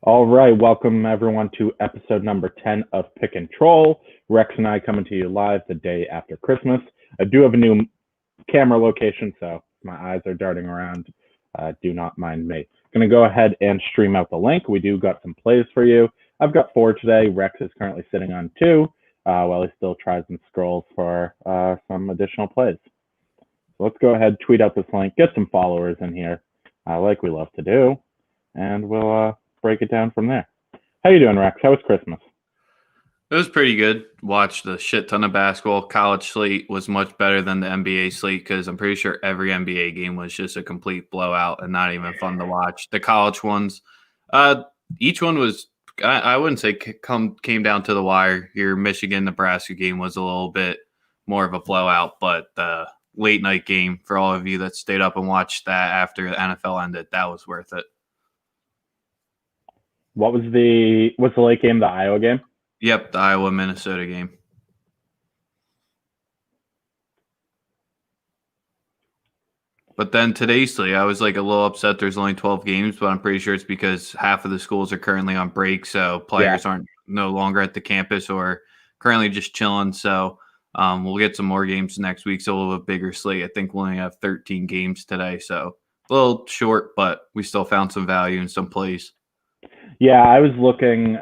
All right, welcome everyone to episode number 10 of Pick and Troll. Rex and I coming to you live the day after Christmas. I do have a new camera location, so my eyes are darting around. Do not mind me. Going to go ahead and stream out the link. We do got some plays for you. I've got 4 today. Rex is currently sitting on 2 while he still tries and scrolls for some additional plays. So let's go ahead, tweet out this link, get some followers in here, like we love to do, and we'll break it down from there. How you doing, Rex? How was Christmas? It was pretty good. Watched a shit ton of basketball. College slate was much better than the NBA slate because I'm pretty sure every NBA game was just a complete blowout and not even fun to watch. The college ones, each one was I wouldn't say came down to the wire. Your Michigan Nebraska game was a little bit more of a blowout, but the late night game for all of you that stayed up and watched that after the NFL ended, that was worth it. What was the late game? The Iowa game? Yep, the Iowa-Minnesota game. But then today's slate, I was like a little upset there's only 12 games, but I'm pretty sure it's because half of the schools are currently on break, so players aren't no longer at the campus or currently just chilling. So we'll get some more games next week, so we'll have a bigger slate. I think we'll only have 13 games today, so a little short, but we still found some value in some plays. Yeah, I was looking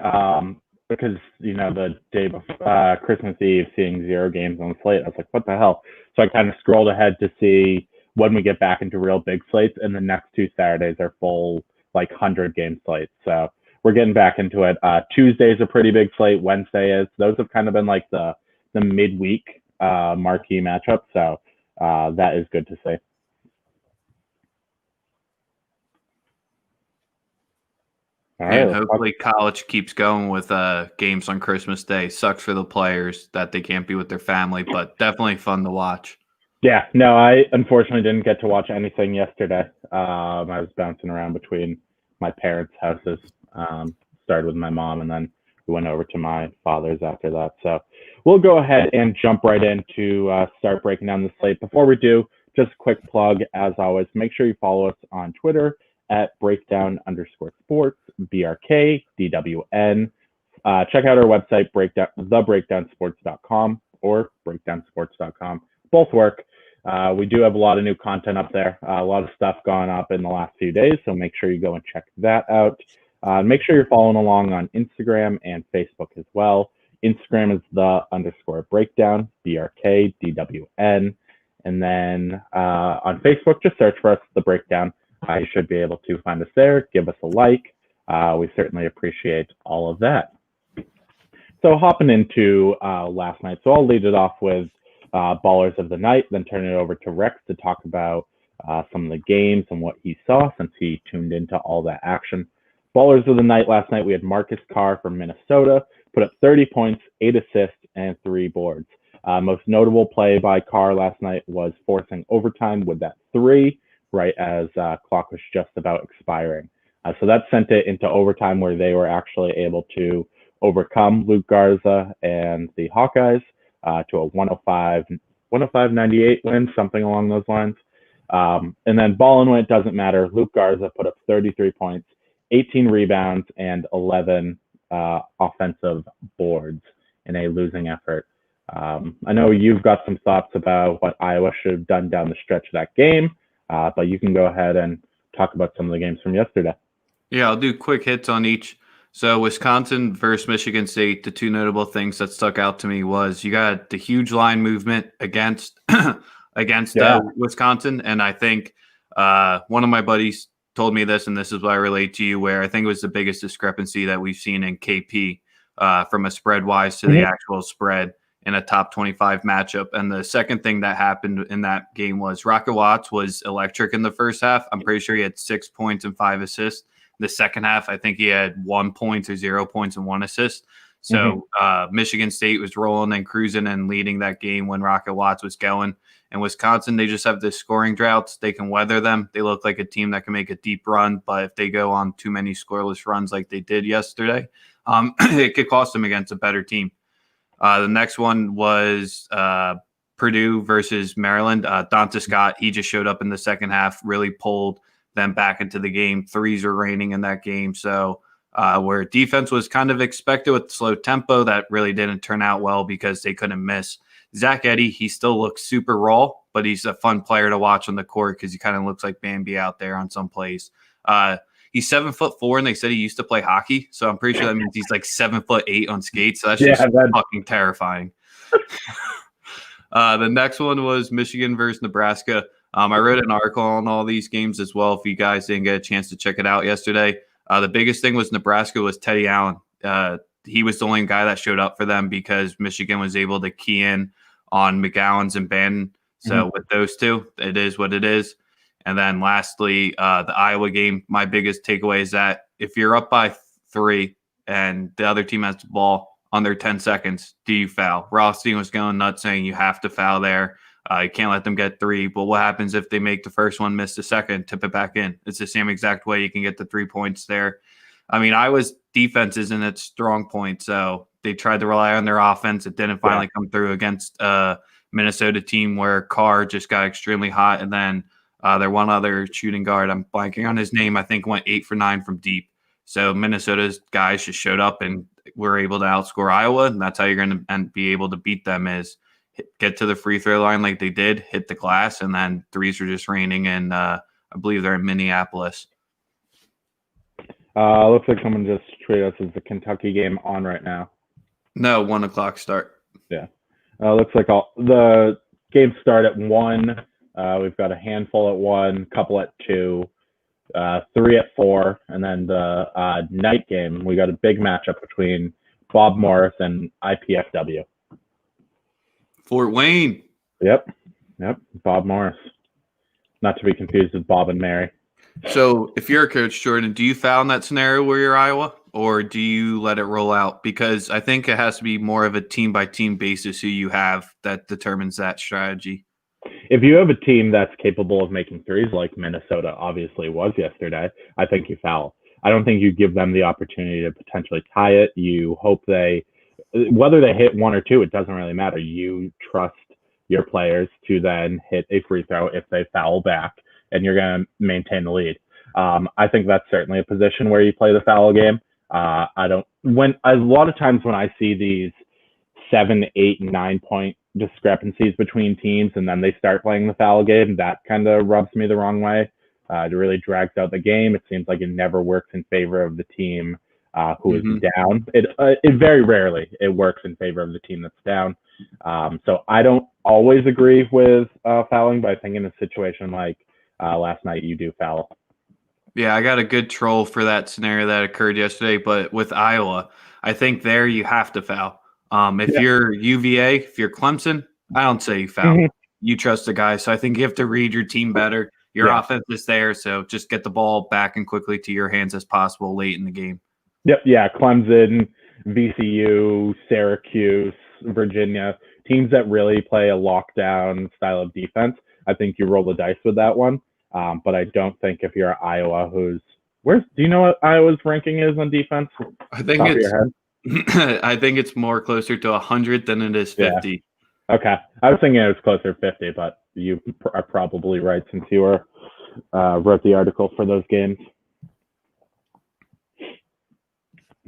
because the day before Christmas Eve, seeing 0 games on the slate, I was like, what the hell? So I kind of scrolled ahead to see when we get back into real big slates, and the next 2 Saturdays are full 100-game slates. So we're getting back into it. Tuesday's a pretty big slate. Wednesday is. Those have kind of been like the midweek marquee matchup. So that is good to see. And hopefully college keeps going with games on Christmas Day. Sucks for the players that they can't be with their family, but definitely fun to watch. Yeah, no, I unfortunately didn't get to watch anything yesterday. I was bouncing around between my parents' houses. Started with my mom, and then we went over to my father's after that. So we'll go ahead and jump right into start breaking down the slate. Before we do, just a quick plug, as always, make sure you follow us on Twitter at breakdown_sports, BRKDWN. Check out our website, thebreakdownsports.com or breakdownsports.com. Both work. We do have a lot of new content up there, a lot of stuff gone up in the last few days, so make sure you go and check that out. Make sure you're following along on Instagram and Facebook as well. Instagram is _breakdown, BRKDWN. And then on Facebook, just search for us, The Breakdown. You should be able to find us there. Give us a like. We certainly appreciate all of that. So hopping into last night. So I'll lead it off with Ballers of the Night, then turn it over to Rex to talk about some of the games and what he saw since he tuned into all that action. Ballers of the Night last night, we had Marcus Carr from Minnesota, put up 30 points, 8 assists, and 3 boards. Most notable play by Carr last night was forcing overtime with that 3, right as clock was just about expiring. So that sent it into overtime where they were actually able to overcome Luke Garza and the Hawkeyes to a 105-98 win, something along those lines. And then balling when it doesn't matter, Luke Garza put up 33 points, 18 rebounds, and 11 offensive boards in a losing effort. I know you've got some thoughts about what Iowa should have done down the stretch of that game, but you can go ahead and talk about some of the games from yesterday. Yeah, I'll do quick hits on each. So Wisconsin versus Michigan State, the 2 notable things that stuck out to me was you got the huge line movement against Wisconsin. And I think one of my buddies told me this, and this is what I relate to you, where I think it was the biggest discrepancy that we've seen in KP from a spread-wise to the actual spread in a top 25 matchup. And the second thing that happened in that game was Rocket Watts was electric in the first half. I'm pretty sure he had 6 points and 5 assists. The second half, I think he had 1 point or 0 points and 1 assist. So Michigan State was rolling and cruising and leading that game when Rocket Watts was going. And Wisconsin, they just have this scoring droughts. They can weather them. They look like a team that can make a deep run. But if they go on too many scoreless runs like they did yesterday, it could cost them against a better team. The next one was Purdue versus Maryland. Donta Scott, he just showed up in the second half, really pulled them back into the game. Threes are raining in that game. So where defense was kind of expected with slow tempo. That really didn't turn out well because they couldn't miss. Zach Edey, he still looks super raw, but he's a fun player to watch on the court because he kind of looks like Bambi out there on some plays. He's 7'4", and they said he used to play hockey, so I'm pretty sure that means he's like 7'8" on skates. So that's just fucking terrifying. The next one was Michigan versus Nebraska. I wrote an article on all these games as well. If you guys didn't get a chance to check it out yesterday, the biggest thing was Nebraska was Teddy Allen. He was the only guy that showed up for them because Michigan was able to key in on McGowens and Bannon. So with those two, it is what it is. And then lastly, the Iowa game, my biggest takeaway is that if you're up by 3 and the other team has the ball under 10 seconds, do you foul? Rothstein was going nuts saying you have to foul there. You can't let them get 3. But what happens if they make the first one, miss the second, tip it back in? It's the same exact way you can get the 3 points there. I mean, Iowa's defense isn't its strong point, so they tried to rely on their offense. It didn't finally come through against Minnesota team where Carr just got extremely hot, and then their one other shooting guard, I'm blanking on his name, I think went 8 for 9 from deep. So Minnesota's guys just showed up and were able to outscore Iowa, and that's how you're going to be able to beat them is get to the free throw line like they did, hit the glass, and then threes are just raining, and I believe they're in Minneapolis. Looks like someone just tweeted us as the Kentucky game on right now. No, 1 o'clock start. Yeah. Looks like the games start at 1. We've got a handful at 1, couple at 2, 3 at 4, and then the night game, we got a big matchup between Bob Morris and IPFW. Fort Wayne. Yep. Bob Morris. Not to be confused with Bob and Mary. So if you're a coach, Jordan, do you foul in that scenario where you're Iowa, or do you let it roll out? Because I think it has to be more of a team-by-team basis who you have that determines that strategy. If you have a team that's capable of making threes, like Minnesota obviously was yesterday, I think you foul. I don't think you give them the opportunity to potentially tie it. You hope whether they hit 1 or 2, it doesn't really matter. You trust your players to then hit a free throw if they foul back, and you're going to maintain the lead. I think that's certainly a position where you play the foul game. A lot of times when I see these 7, 8, 9 point discrepancies between teams and then they start playing the foul game, that kind of rubs me the wrong way. It really drags out the game. It seems like it never works in favor of the team who is down. It very rarely it works in favor of the team that's down. So I don't always agree with fouling, but I think in a situation like last night, you do foul. Yeah, I got a good troll for that scenario that occurred yesterday, but with Iowa, I think there you have to foul. If you're UVA, if you're Clemson, I don't say you foul. You trust the guy. So I think you have to read your team better. Your offense is there, so just get the ball back and quickly to your hands as possible late in the game. Yep, yeah, Clemson, VCU, Syracuse, Virginia, teams that really play a lockdown style of defense. I think you roll the dice with that one. But I don't think if you're Iowa, do you know what Iowa's ranking is on defense? I think it's more closer to 100 than it is 50. Yeah. Okay. I was thinking it was closer to 50, but you are probably right since you wrote the article for those games.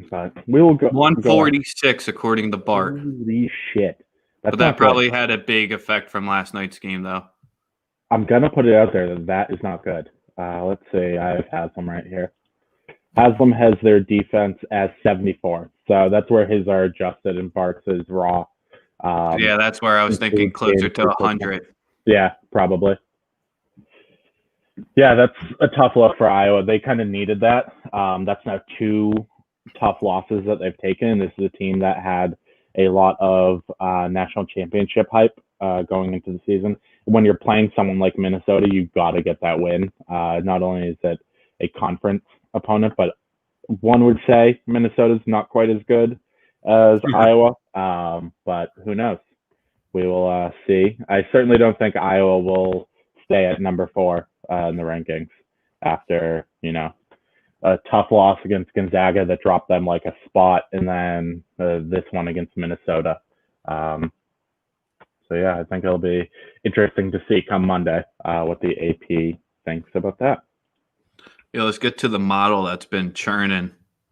But we will go 146 according to Bart. Holy shit. But that probably had a big effect from last night's game, though. I'm going to put it out there that is not good. Let's see. I have Haslam right here. Haslam has their defense as 74. So that's where his are adjusted and Bart's is raw. Yeah, that's where I was thinking closer to 100. Yeah, probably. Yeah, that's a tough look for Iowa. They kind of needed that. That's now 2 tough losses that they've taken. This is a team that had a lot of national championship hype going into the season. When you're playing someone like Minnesota, you've got to get that win. Not only is it a conference opponent, but one would say Minnesota's not quite as good as Iowa. But who knows? We will see. I certainly don't think Iowa will stay at number 4 in the rankings after, a tough loss against Gonzaga that dropped them like a spot, and then this one against Minnesota. So yeah, I think it'll be interesting to see come Monday what the AP thinks about that. Yeah, let's get to the model that's been churning.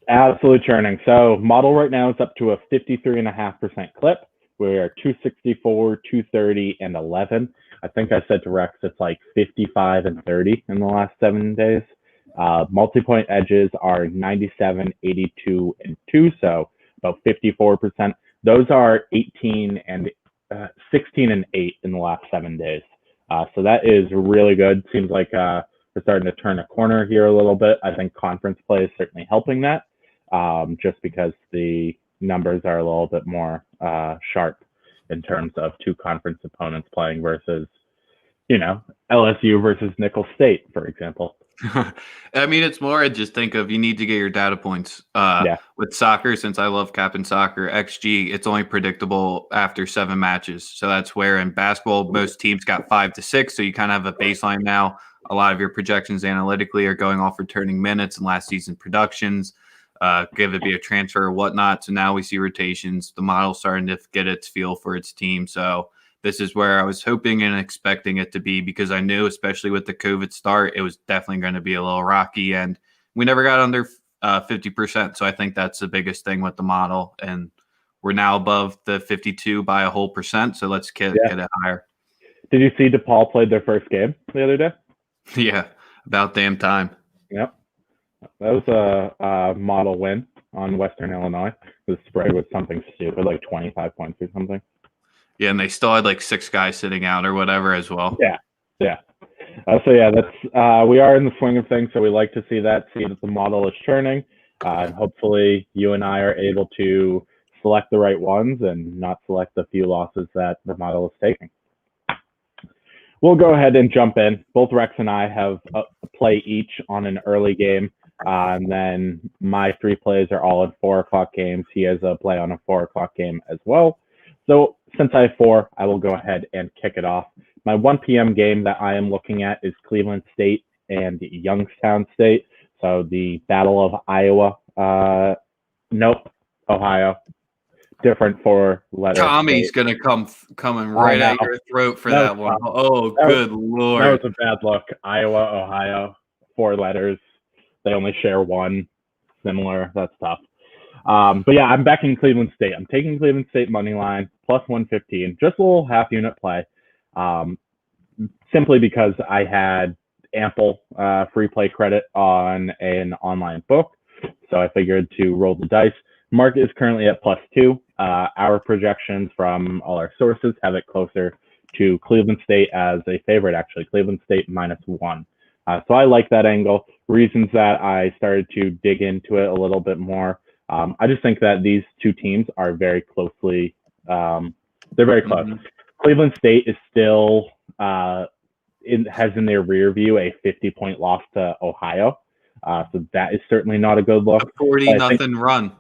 Absolutely churning. So model right now is up to a 53.5% clip. We're 264, 230, and 11. I think I said to Rex it's like 55 and 30 in the last 7 days. Multi-point edges are 97, 82, and 2, so about 54%. Those are 18 and 16 and 8 in the last 7 days. So that is really good. Seems like we're starting to turn a corner here a little bit. I think conference play is certainly helping that, just because the numbers are a little bit more sharp in terms of two conference opponents playing versus, LSU versus Nicholls State, for example. I mean, it's more, I just think of, you need to get your data points. Yeah. With soccer, since I love capping soccer, XG, it's only predictable after 7 matches. So that's where in basketball, most teams got 5 to 6. So you kind of have a baseline now. A lot of your projections analytically are going off returning minutes and last season productions, give it be a transfer or whatnot. So now we see rotations. The model's starting to get its feel for its team. So this is where I was hoping and expecting it to be, because I knew, especially with the COVID start, it was definitely going to be a little rocky, and we never got under 50%. So I think that's the biggest thing with the model, and we're now above the 52 by a whole percent. So let's get it higher. Did you see DePaul played their first game the other day? Yeah, about damn time. Yep. That was a model win on Western Illinois. The spread was something stupid, like 25 points or something. Yeah, and they still had like 6 guys sitting out or whatever as well. Yeah. So yeah, that's we are in the swing of things. So we like to see that the model is churning, and hopefully you and I are able to select the right ones and not select the few losses that the model is taking. We'll go ahead and jump in. Both Rex and I have a play each on an early game, and then my 3 plays are all in 4 o'clock games. He has a play on a 4 o'clock game as well. So since I have 4, I will go ahead and kick it off. My 1 p.m. game that I am looking at is Cleveland State and Youngstown State. So the Battle of Iowa. Ohio. Different 4 letters. Tommy's going to coming right at your throat for that one. Oh, good Lord. That was a bad look. Iowa, Ohio, 4 letters. They only share 1. Similar. That's tough. But yeah, I'm backing Cleveland State. I'm taking Cleveland State money line plus 115, just a little half unit play, simply because I had ample free play credit on an online book. So I figured to roll the dice. Market is currently at plus 2. Our projections from all our sources have it closer to Cleveland State as a favorite, actually. Cleveland State minus 1. So I like that angle. Reasons that I started to dig into it a little bit more. I just think that these 2 teams are very closely, they're very close. Mm-hmm. Cleveland State is still, has in their rear view a 50-point loss to Ohio. So that is certainly not a good look. A 40-0 run.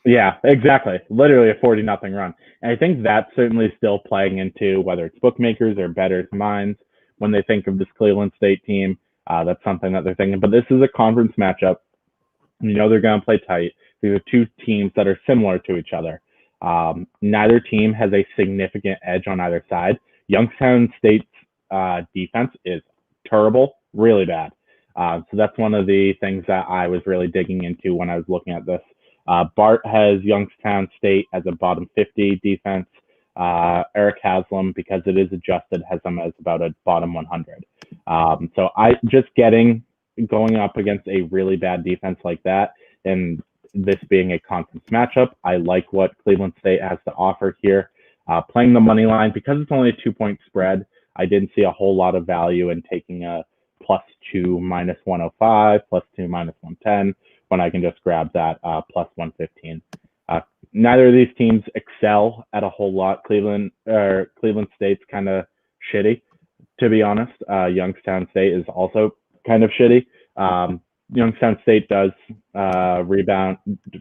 Yeah, exactly. Literally a 40-0 run. And I think that's certainly still playing into whether it's bookmakers or bettors' minds when they think of this Cleveland State team. That's something that they're thinking. But this is a conference matchup. They're going to play tight. These are 2 teams that are similar to each other. Neither team has a significant edge on either side. Youngstown State's defense is terrible, really bad. So that's one of the things that I was really digging into when I was looking at this. Bart has Youngstown State as a bottom 50 defense. Eric Haslam, because it is adjusted, has them as about a bottom 100. So I just going up against a really bad defense like that, and this being a conference matchup, I like what Cleveland State has to offer here. Playing the money line, because it's only a 2-point spread, I didn't see a whole lot of value in taking a plus 2 minus 105, plus 2 minus 110, when I can just grab that plus 115. Neither of these teams excel at a whole lot. Cleveland State's kind of shitty, to be honest. Youngstown State is also kind of shitty. Youngstown State does rebound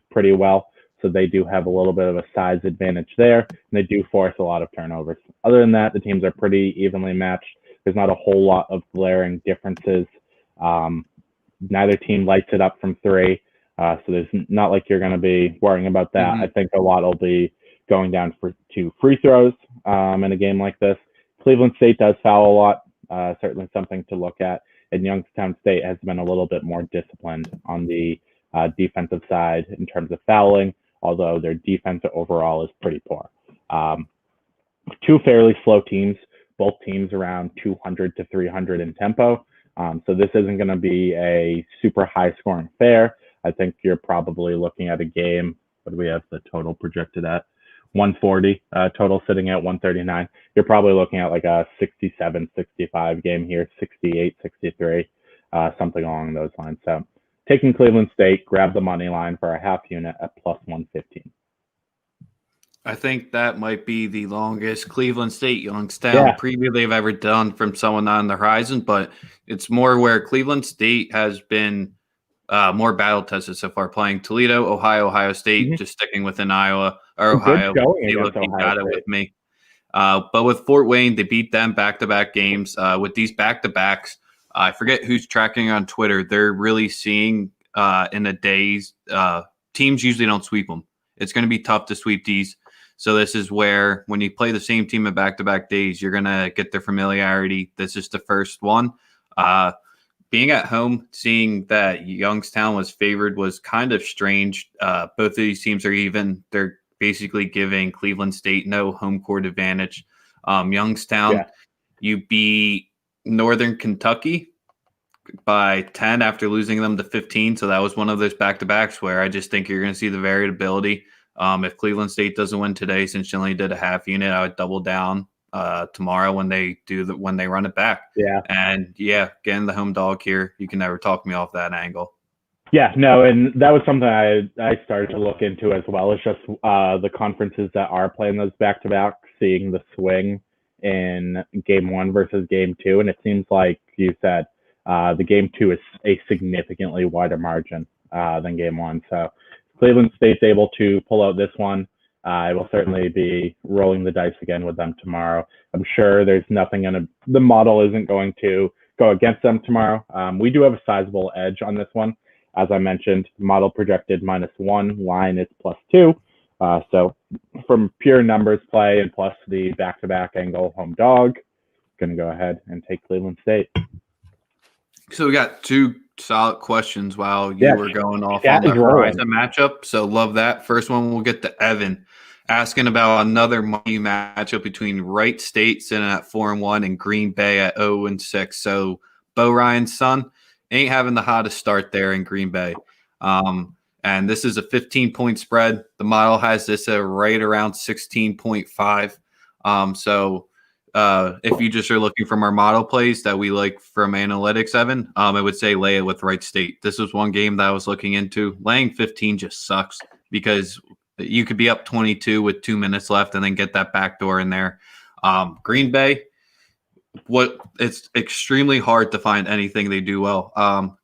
pretty well, so they do have a little bit of a size advantage there, and they do force a lot of turnovers. Other than that, the teams are pretty evenly matched. There's not a whole lot of glaring differences. Neither team lights it up from 3, so there's not like you're going to be worrying about that. Mm-hmm. I think a lot will be going down to free throws in a game like this. Cleveland State does foul a lot, certainly something to look at. And Youngstown State has been a little bit more disciplined on the defensive side in terms of fouling, although their defense overall is pretty poor. Two fairly slow teams, both teams around 200 to 300 in tempo. So this isn't going to be a super high scoring affair. I think you're probably looking at a game. What do we have the total projected at? 140, total sitting at 139. You're probably looking at like a 67, 65 game here, 68, 63, something along those lines. So taking Cleveland State, grab the money line for a half unit at plus 115. I think that might be the longest Cleveland State Youngstown preview they've ever done from someone on the horizon, but it's more where Cleveland State has been more battle tested so far, playing Toledo, Ohio State, just sticking within Iowa or Ohio. They got it with me. But with Fort Wayne, they beat them back-to-back games. With these back-to-backs, I forget who's tracking on Twitter. They're really seeing in a days, teams usually don't sweep them. It's going to be tough to sweep these. So this is where when you play the same team at back-to-back days, you're going to get their familiarity. This is the first one. Being at home, seeing that Youngstown was favored was kind of strange. Both of these teams are even. They're basically giving Cleveland State no home court advantage. Youngstown, you beat Northern Kentucky by 10 after losing them to 15. So that was one of those back-to-backs where I just think you're going to see the variability. If Cleveland State doesn't win today, since you only did a half unit, I would double down tomorrow when they run it back. And getting the home dog here, you can never talk me off that angle. And that was something I started to look into as well. It's just the conferences that are playing those back-to-back, seeing the swing in game one versus game two. And it seems like you said the game two is a significantly wider margin than game one. So Cleveland State's able to pull out this one. I will certainly be rolling the dice again with them tomorrow. I'm sure there's nothing the model isn't going to go against them tomorrow. We do have a sizable edge on this one. As I mentioned, model projected -1, line is +2. So from pure numbers play and plus the back-to-back angle home dog, going to go ahead and take Cleveland State. So we got two solid questions while you were going off on the Horizon matchup. So love that. First one, we'll get to Evan asking about another money matchup between Wright State sitting at 4-1 and Green Bay at 0-6. So Bo Ryan's son ain't having the hottest start there in Green Bay. And this is a 15-point spread. The model has this right around 16.5. If you just are looking from our model plays that we like from analytics, Evan, I would say lay it with Wright State. This was one game that I was looking into. Laying 15 just sucks because you could be up 22 with 2 minutes left and then get that backdoor in there. Green Bay, it's extremely hard to find anything they do well.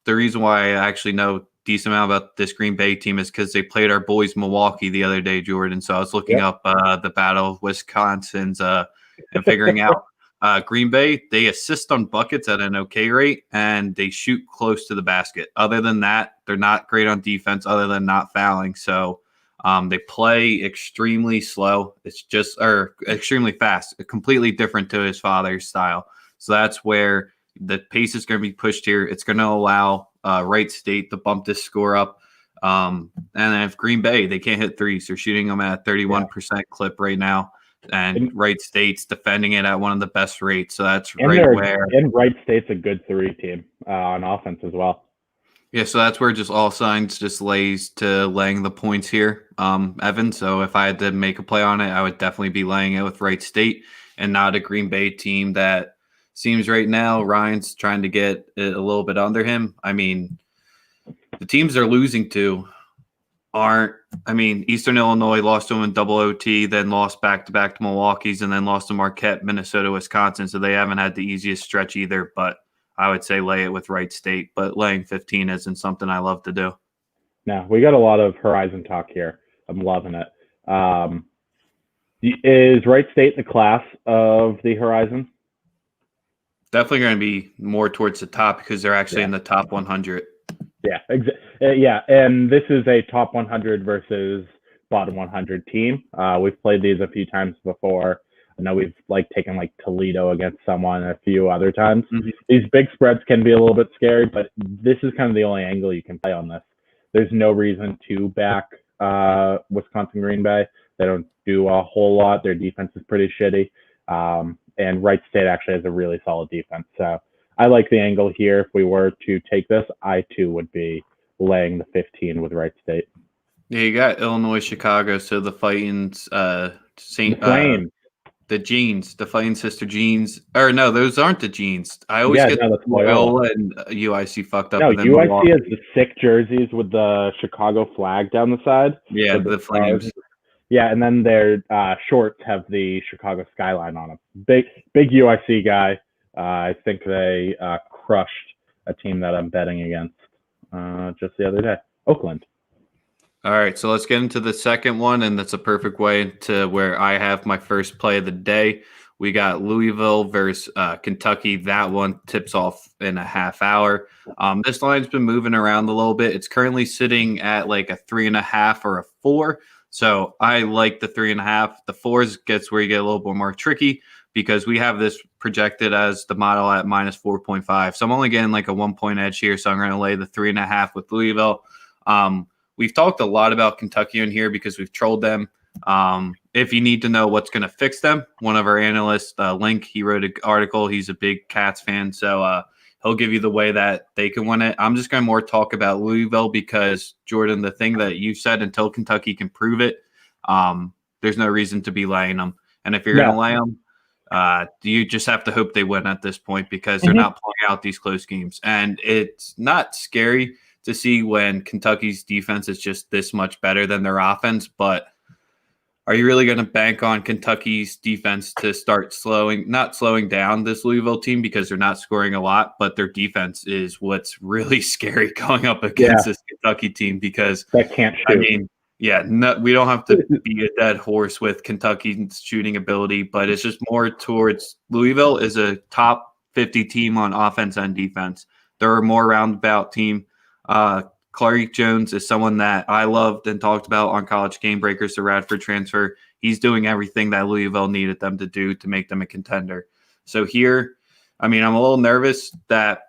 The reason why I actually know decent amount about this Green Bay team is because they played our boys Milwaukee the other day, Jordan. So I was looking up the Battle of Wisconsin's and figuring out Green Bay, they assist on buckets at an okay rate, and they shoot close to the basket. Other than that, they're not great on defense other than not fouling. So they play extremely slow. Extremely fast, completely different to his father's style. So that's where the pace is going to be pushed here. It's going to allow Wright State to bump this score up. And then if Green Bay, they can't hit threes. They're shooting them at a 31% clip right now. And Wright State's defending it at one of the best rates. So that's And Wright State's a good three team on offense as well. Yeah, so that's where just all signs just lays to laying the points here, Evan. So if I had to make a play on it, I would definitely be laying it with Wright State and not a Green Bay team that seems right now Ryan's trying to get it a little bit under him. I mean, the teams they're losing to Eastern Illinois lost to them in double OT, then lost back-to-back to Milwaukee's, and then lost to Marquette, Minnesota, Wisconsin. So they haven't had the easiest stretch either, but I would say lay it with Wright State. But laying 15 isn't something I love to do. No, we got a lot of Horizon talk here. I'm loving it. Is Wright State the class of the Horizon? Definitely going to be more towards the top because they're actually in the top 100. Yeah, and this is a top 100 versus bottom 100 team. We've played these a few times before. I know we've taken Toledo against someone a few other times. Mm-hmm. These big spreads can be a little bit scary, but this is kind of the only angle you can play on this. there's no reason to back Wisconsin Green Bay. They don't do a whole lot. Their defense is pretty shitty. And Wright State actually has a really solid defense. So I like the angle here. If we were to take this, I too would be laying the 15 with Wright State. Yeah, you got Illinois, Chicago. So the Fighting Saint Flames. The Fighting Sister Jeans. Or no, those aren't the Jeans. I always get Loyola and UIC fucked up. No, UIC has the sick jerseys with the Chicago flag down the side. Yeah, the Flames. Yeah, and then their shorts have the Chicago skyline on them. Big UIC guy. I think they crushed a team that I'm betting against just the other day. Oakland. All right, so let's get into the second one, and that's a perfect way to where I have my first play of the day. We got Louisville versus Kentucky. That one tips off in a half hour. This line's been moving around a little bit. It's currently sitting at like a 3.5 or a 4. So I like the 3.5. The 4s gets where you get a little bit more tricky because we have this projected as the model at minus 4.5. So I'm only getting like a 1 point edge here. So I'm going to lay the 3.5 with Louisville. We've talked a lot about Kentucky in here because we've trolled them. If you need to know what's going to fix them, one of our analysts, Link, he wrote an article. He's a big Cats fan. So he'll give you the way that they can win it. I'm just going to more talk about Louisville because, Jordan, the thing that you said, until Kentucky can prove it, there's no reason to be laying them. And if you're going to lay them, you just have to hope they win at this point because they're not pulling out these close games. And it's not scary to see when Kentucky's defense is just this much better than their offense, but are you really going to bank on Kentucky's defense to start not slowing down this Louisville team because they're not scoring a lot, but their defense is what's really scary going up against this Kentucky team because that can't shoot. I mean, we don't have to be a dead horse with Kentucky's shooting ability, but it's just more towards Louisville is a top 50 team on offense and defense. They're a more roundabout team. Clark Jones is someone that I loved and talked about on College Game Breakers, the Radford transfer. He's doing everything that Louisville needed them to do to make them a contender. So here, I mean, I'm a little nervous that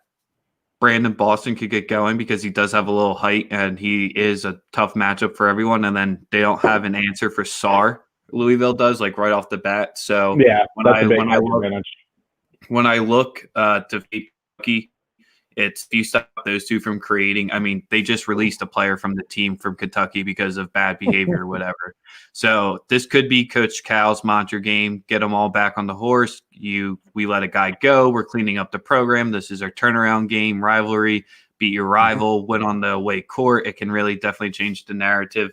Brandon Boston could get going because he does have a little height and he is a tough matchup for everyone. And then they don't have an answer for Sarr. Louisville does, like right off the bat. So when I look to Kentucky, it's if you stop those two from creating. I mean, they just released a player from the team from Kentucky because of bad behavior or whatever. So this could be Coach Cal's mantra game. Get them all back on the horse. We let a guy go. We're cleaning up the program. This is our turnaround game, rivalry. Beat your rival, win on the away court. It can really definitely change the narrative.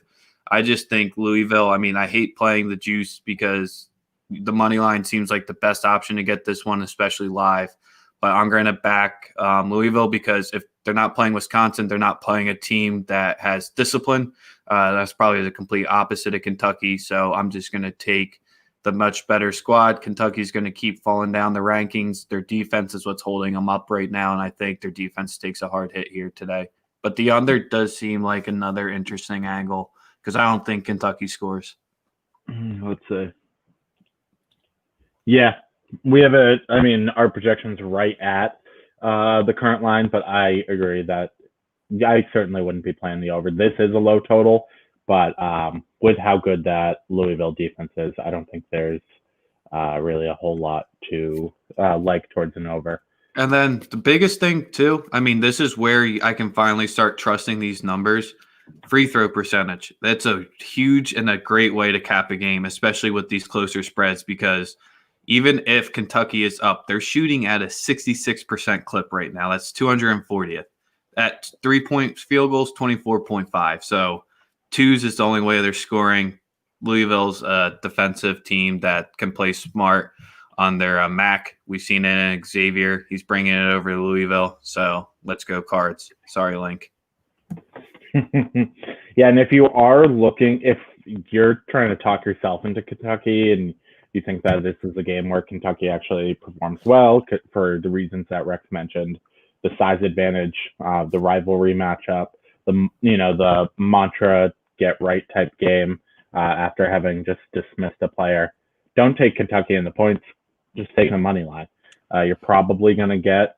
I just think Louisville, I mean, I hate playing the juice because the money line seems like the best option to get this one, especially live. But I'm going to back Louisville because if they're not playing Wisconsin, they're not playing a team that has discipline. That's probably the complete opposite of Kentucky. So I'm just going to take the much better squad. Kentucky's going to keep falling down the rankings. Their defense is what's holding them up right now, and I think their defense takes a hard hit here today. But the under does seem like another interesting angle because I don't think Kentucky scores. Let's see. Yeah. We have our projection's right at the current line, but I agree that I certainly wouldn't be playing the over. This is a low total, but with how good that Louisville defense is, I don't think there's really a whole lot to like towards an over. And then the biggest thing, too, I mean, this is where I can finally start trusting these numbers. Free throw percentage. That's a huge and a great way to cap a game, especially with these closer spreads, because even if Kentucky is up, they're shooting at a 66% clip right now. That's 240th. At 3-point field goals, 24.5. So twos is the only way they're scoring. Louisville's a defensive team that can play smart on their MAC. We've seen it in Xavier. He's bringing it over to Louisville. So let's go Cards. Sorry, Link. Yeah, and if you are looking, if you're trying to talk yourself into Kentucky and you think that this is a game where Kentucky actually performs well for the reasons that Rex mentioned, the size advantage, the rivalry matchup, the mantra get right type game after having just dismissed a player, don't take Kentucky in the points, just take the money line. You're probably going to get,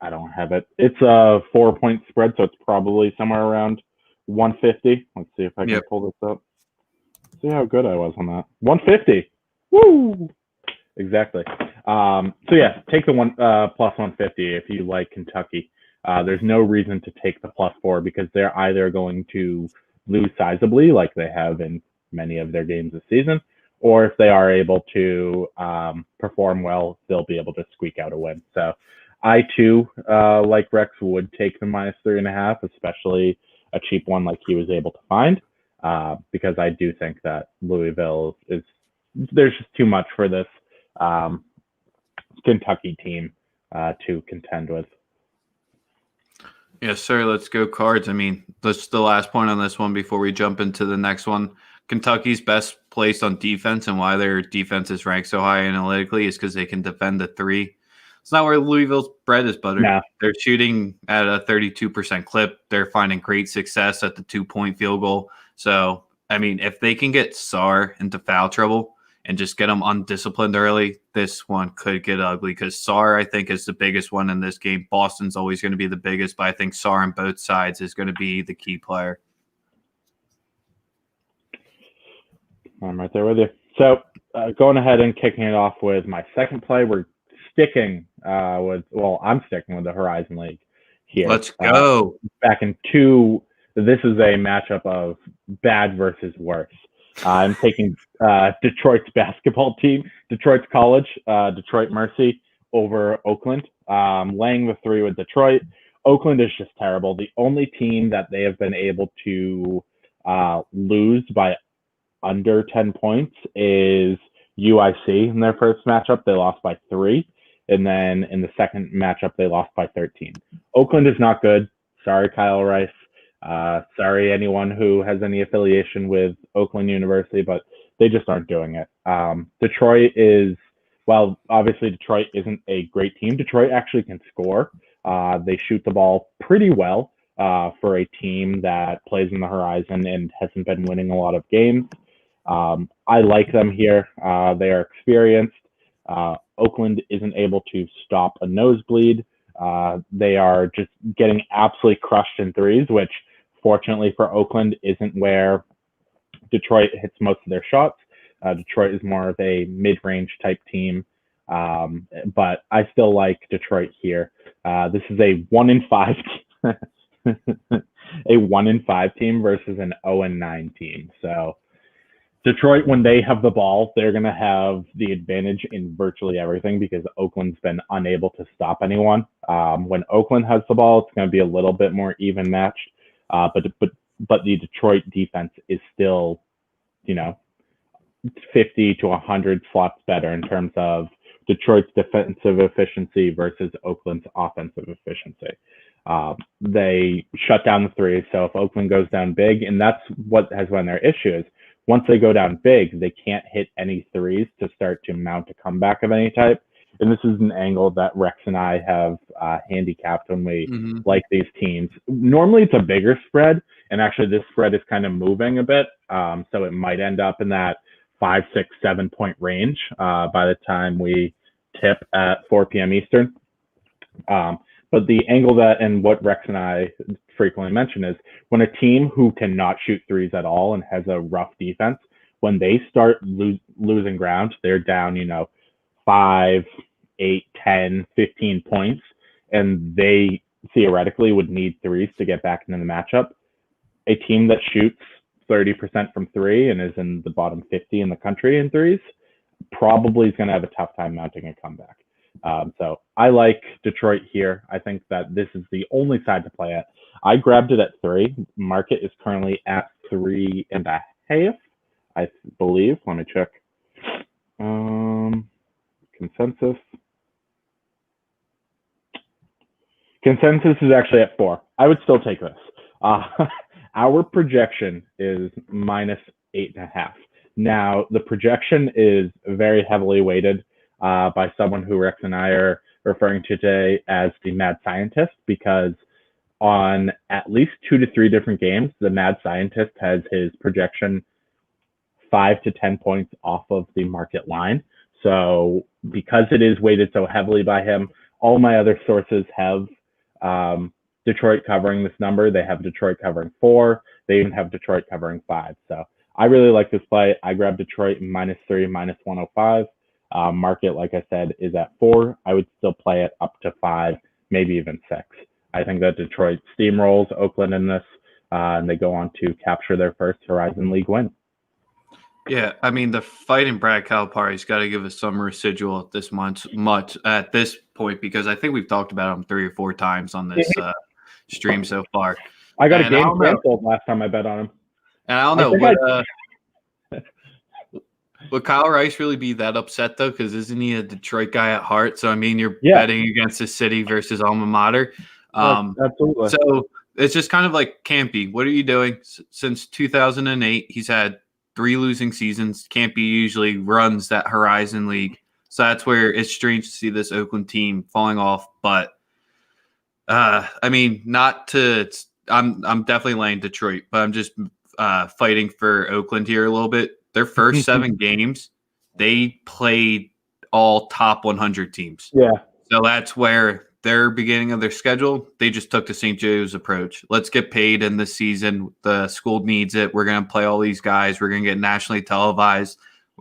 I don't have it, it's a 4-point spread, so it's probably somewhere around 150. Let's see if I can Yep. pull this up. See how good I was on that. 150. Woo! Exactly. So yeah, take the plus 150 if you like Kentucky. There's no reason to take the +4 because they're either going to lose sizably, like they have in many of their games this season, or if they are able to perform well, they'll be able to squeak out a win. So I too, like Rex, would take the -3.5, especially a cheap one like he was able to find, because I do think that Louisville there's just too much for this Kentucky team to contend with. Yes, sir. Let's go Cards. I mean, that's the last point on this one before we jump into the next one. Kentucky's best placed on defense and why their defense is ranked so high analytically is because they can defend the 3. It's not where Louisville's bread is buttered. No. They're shooting at a 32% clip. They're finding great success at the 2-point field goal. So, I mean, if they can get Sarr into foul trouble and just get them undisciplined early, this one could get ugly because Sarr, I think, is the biggest one in this game. Boston's always going to be the biggest, but I think Sarr on both sides is going to be the key player. I'm right there with you. So going ahead and kicking it off with my second play, we're sticking I'm sticking with the Horizon League here. Let's go. Back in 2, this is a matchup of bad versus worse. I'm taking Detroit's basketball team, Detroit's college, Detroit Mercy over Oakland. Laying the 3 with Detroit. Oakland is just terrible. The only team that they have been able to lose by under 10 points is UIC. In their first matchup, they lost by 3. And then in the second matchup, they lost by 13. Oakland is not good. Sorry, Kyle Rice. Sorry, anyone who has any affiliation with Oakland University, but they just aren't doing it. Detroit is, well, obviously Detroit isn't a great team. Detroit actually can score. They shoot the ball pretty well for a team that plays in the Horizon and hasn't been winning a lot of games. I like them here. They are experienced. Oakland isn't able to stop a nosebleed. They are just getting absolutely crushed in threes, which fortunately for Oakland isn't where Detroit hits most of their shots. Detroit is more of a mid-range type team, but I still like Detroit here. This is a 1-5 a 1-5 team versus an 0-9 team. So Detroit, when they have the ball, they're going to have the advantage in virtually everything because Oakland's been unable to stop anyone. When Oakland has the ball, it's going to be a little bit more even matched. But the Detroit defense is still, 50 to 100 slots better in terms of Detroit's defensive efficiency versus Oakland's offensive efficiency. They shut down the 3, so if Oakland goes down big, and that's what has been their issue is, once they go down big, they can't hit any 3s to start to mount a comeback of any type. And this is an angle that Rex and I have handicapped when we like these teams. Normally it's a bigger spread, and actually this spread is kind of moving a bit. So it might end up in that 5, 6, 7 point range by the time we tip at 4 p.m. Eastern. But the angle that, and what Rex and I frequently mention, is when a team who cannot shoot 3s at all and has a rough defense, when they start losing ground, they're down, 5, 8, 10, 15 points, and they theoretically would need 3s to get back into the matchup. A team that shoots 30% from 3 and is in the bottom 50 in the country in 3s probably is going to have a tough time mounting a comeback. So I like Detroit here. I think that this is the only side to play at. I grabbed it at 3. Market is currently at 3.5, I believe. Let me check. Consensus. Consensus is actually at 4. I would still take this. Our projection is -8.5. Now, the projection is very heavily weighted by someone who Rex and I are referring to today as the mad scientist, because on at least 2 to 3 different games, the mad scientist has his projection 5 to 10 points off of the market line. So because it is weighted so heavily by him, all my other sources have Detroit covering this number. They have Detroit covering 4. They even have Detroit covering 5. So I really like this play. I grabbed Detroit -3, -105. Market, like I said, is at 4. I would still play it up to 5, maybe even 6. I think that Detroit steamrolls Oakland in this, and they go on to capture their first Horizon League win. Yeah, I mean, the fighting Brad Calipari's got to give us some residual at this much at this point, because I think we've talked about him 3 or 4 times on this stream so far. I got a game canceled last time I bet on him. And I don't know, would Kyle Rice really be that upset, though? Because isn't he a Detroit guy at heart? So, I mean, you're betting against the city versus alma mater. Absolutely. So it's just kind of like Campy. What are you doing? Since 2008, he's had 3 losing seasons. Campy usually runs that Horizon League. So that's where it's strange to see this Oakland team falling off. But, I mean, I'm definitely laying Detroit, but I'm just fighting for Oakland here a little bit. Their first 7 games, they played all top 100 teams. Yeah. So that's where their beginning of their schedule, they just took the St. Joe's approach. Let's get paid in this season. The school needs it. We're going to play all these guys. We're going to get nationally televised.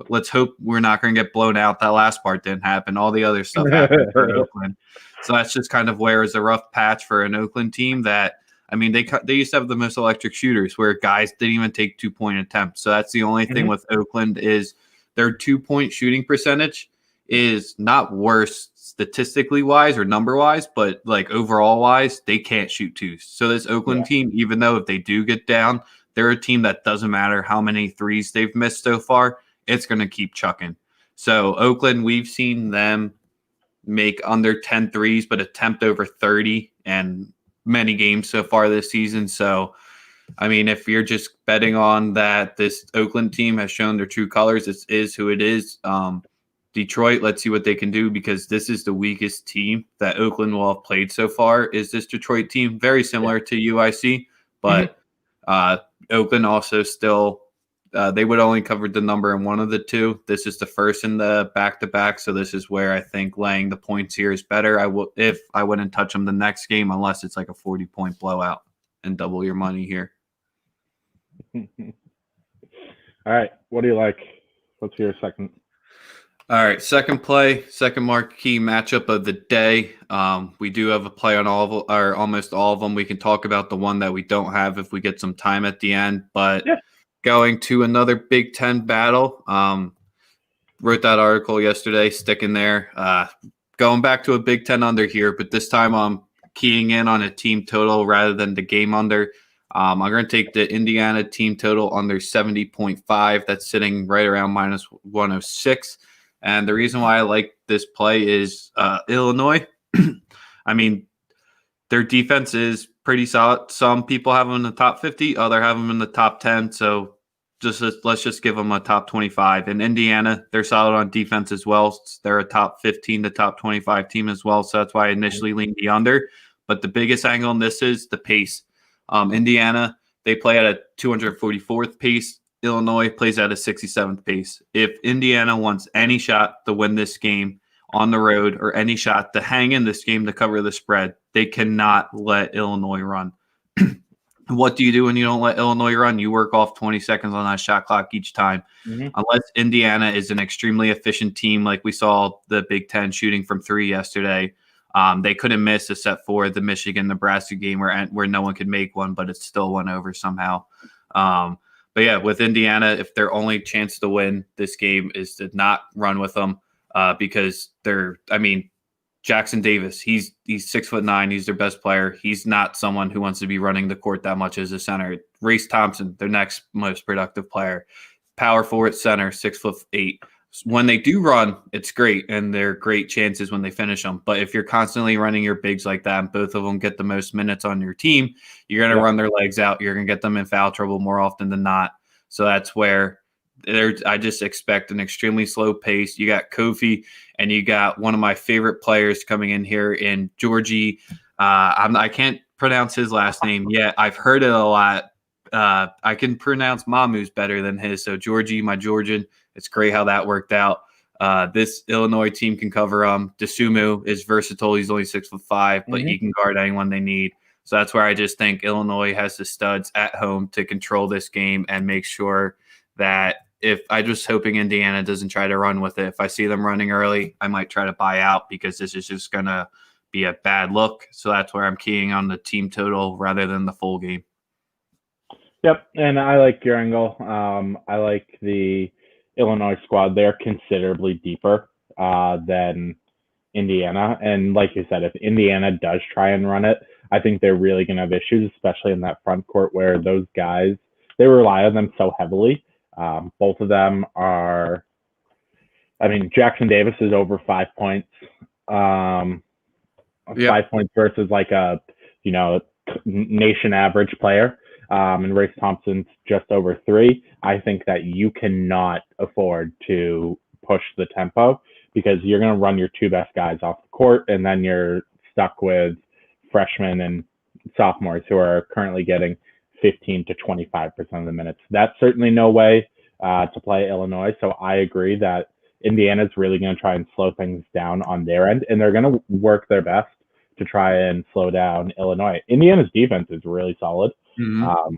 Let's hope we're not going to get blown out. That last part didn't happen. All the other stuff happened for Oakland. So that's just kind of where it's a rough patch for an Oakland team that, I mean, they used to have the most electric shooters where guys didn't even take 2-point attempts. So that's the only thing with Oakland is their 2-point shooting percentage is not worse statistically wise or number wise, but like overall wise, they can't shoot 2s. So this Oakland team, even though if they do get down, they're a team that doesn't matter how many 3s they've missed so far, it's going to keep chucking. So Oakland, we've seen them make under 10 threes, but attempt over 30 and many games so far this season. So, I mean, if you're just betting on that this Oakland team has shown their true colors, this is who it is. Detroit, let's see what they can do, because this is the weakest team that Oakland will have played so far is this Detroit team. Very similar to UIC, but Oakland also still they would only cover the number in one of the 2. This is the first in the back-to-back, so this is where I think laying the points here is better. I wouldn't touch them the next game unless it's like a 40-point blowout and double your money here. All right, what do you like? Let's hear a second. All right, second marquee matchup of the day. We do have a play on almost all of them. We can talk about the one that we don't have if we get some time at the end, but going to another Big Ten battle. Wrote that article yesterday, sticking there. Going back to a Big Ten under here, but this time I'm keying in on a team total rather than the game under. I'm going to take the Indiana team total under 70.5. That's sitting right around -106. And the reason why I like this play is Illinois. I mean, their defense is pretty solid. Some people have them in the top 50, others have them in the top 10. So let's just give them a top 25. In Indiana, they're solid on defense as well. They're a top 15 to top 25 team as well. So that's why I initially leaned the under. But the biggest angle in this is the pace. Indiana, they play at a 244th pace. Illinois plays at a 67th pace. If Indiana wants any shot to win this game on the road or any shot to hang in this game to cover the spread, they cannot let Illinois run. What do you do when you don't let Illinois run? You work off 20 seconds on that shot clock each time. Unless Indiana is an extremely efficient team like we saw the Big Ten shooting from 3 yesterday. They couldn't miss except for the Michigan-Nebraska game where no one could make one, but it still went over somehow. But yeah, with Indiana, if their only chance to win this game is to not run with them, because Jackson Davis, he's 6'9", he's their best player. He's not someone who wants to be running the court that much as a center. Race Thompson, their next most productive player. Power forward center, 6'8". When they do run, it's great, and they're great chances when they finish them. But if you're constantly running your bigs like that and both of them get the most minutes on your team, you're going to run their legs out. You're going to get them in foul trouble more often than not. So that's where I just expect an extremely slow pace. You got Kofi, and you got one of my favorite players coming in here in Georgie. I can't pronounce his last name yet. I've heard it a lot. I can pronounce Mamu's better than his. So Georgie, my Georgian, it's great how that worked out. This Illinois team can cover Desumu is versatile. He's only 6'5", but he can guard anyone they need. So that's where I just think Illinois has the studs at home to control this game and make sure that if I just hoping Indiana doesn't try to run with it. If I see them running early, I might try to buy out because this is just going to be a bad look. So that's where I'm keying on the team total rather than the full game. Yep, and I like your angle. I like the Illinois squad. They're considerably deeper than Indiana. And like you said, if Indiana does try and run it, I think they're really going to have issues, especially in that front court where those guys, they rely on them so heavily. Both of them are, I mean, Jackson Davis is over 5 points. 5 points versus like a, nation average player. And Race Thompson's just over 3. I think that you cannot afford to push the tempo because you're going to run your 2 best guys off the court, and then you're stuck with freshmen and sophomores who are currently getting 15 to 25% of the minutes. That's certainly no way to play Illinois. So I agree that Indiana's really going to try and slow things down on their end, and they're going to work their best to try and slow down Illinois. Indiana's defense is really solid. Mm-hmm.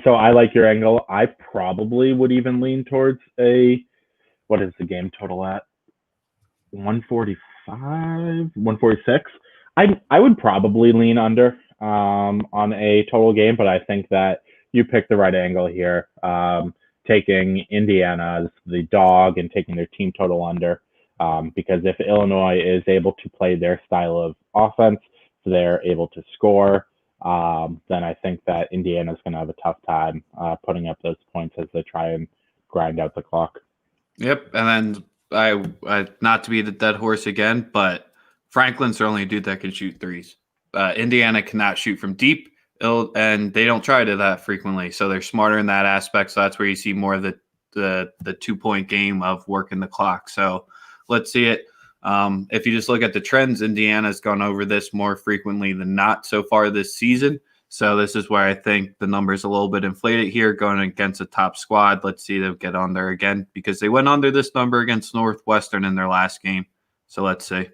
So I like your angle. I probably would even lean towards what is the game total at? 145, 146. I would probably lean under on a total game, but I think that you picked the right angle here, taking Indiana as the dog and taking their team total under, because if Illinois is able to play their style of offense, they're able to score, then I think that Indiana's going to have a tough time putting up those points as they try and grind out the clock. Yep, and then I not to be the dead horse again, but Franklin's the only dude that can shoot threes. Indiana cannot shoot from deep, and they don't try to that frequently, so they're smarter in that aspect. So that's where you see more of the 2-point game of working the clock. So let's see it. If you just look at the trends, Indiana's gone over this more frequently than not so far this season. So this is where I think the number's a little bit inflated here going against a top squad. Let's see them get on there again because they went under this number against Northwestern in their last game. So let's see.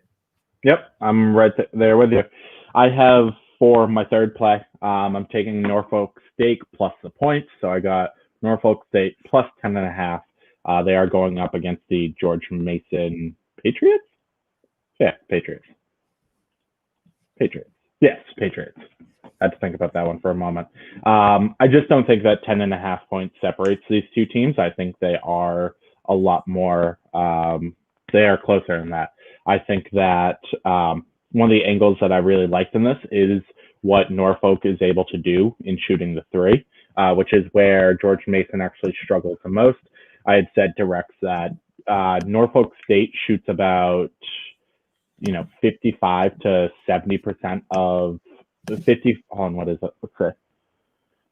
Yep, I'm right there with you. I have for my third play, I'm taking Norfolk State plus the points. So I got Norfolk State plus 10.5. They are going up against the George Mason Patriots. Yeah, Patriots. Yes, Patriots. I had to think about that one for a moment. I just don't think that 10.5 points separates these two teams. I think they are a lot more, they are closer than that. I think that one of the angles that I really liked in this is what Norfolk is able to do in shooting the 3, which is where George Mason actually struggles the most. I had said to Rex that Norfolk State shoots about 55 to 70% of the 50. What is it? Let's say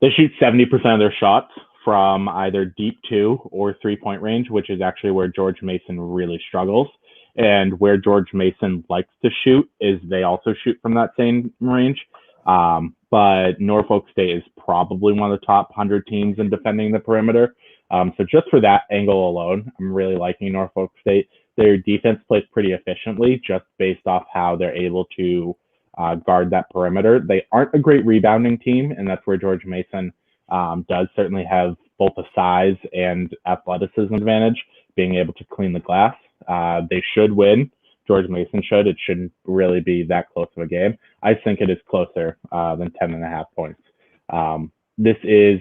they shoot 70% of their shots from either deep 2 or 3-point range, which is actually where George Mason really struggles. And where George Mason likes to shoot is they also shoot from that same range. But Norfolk State is probably one of the top 100 teams in defending the perimeter. So just for that angle alone, I'm really liking Norfolk State. Their defense plays pretty efficiently just based off how they're able to guard that perimeter. They aren't a great rebounding team, and that's where George Mason does certainly have both a size and athleticism advantage, being able to clean the glass. They should win. George Mason should. It shouldn't really be that close of a game. I think it is closer than 10.5 points. This is